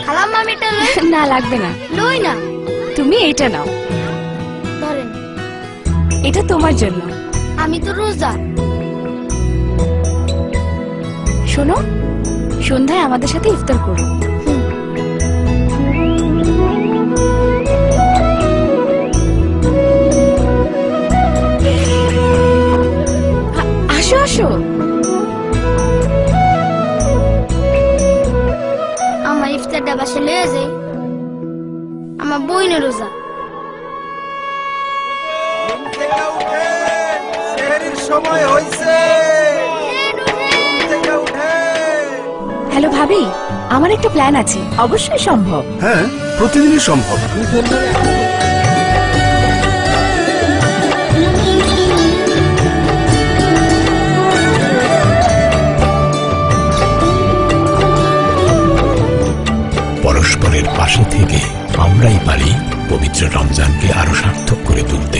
খালাম্মা আমি এটা লই। না লাগবে না, লই না। তুমি এটা নাও, ধরেন। এটা তোমার জন্য। আমি তো রোজা। শোনো, সন্ধ্যায় আমাদের সাথে ইফতার করো। আসো আসো। আমার ইফতারটা বাসে লয়ে যাই। আমার বইনে রোজা। সময় হয়েছে। হ্যালো ভাবি, আমার একটা প্ল্যান আছে। অবশ্যই সম্ভব। হ্যাঁ, প্রতিদিনই সম্ভব। পরস্পরের পাশে থেকে আমরাই পারি পবিত্র রমজানকে আরো সার্থক করে তুলতে।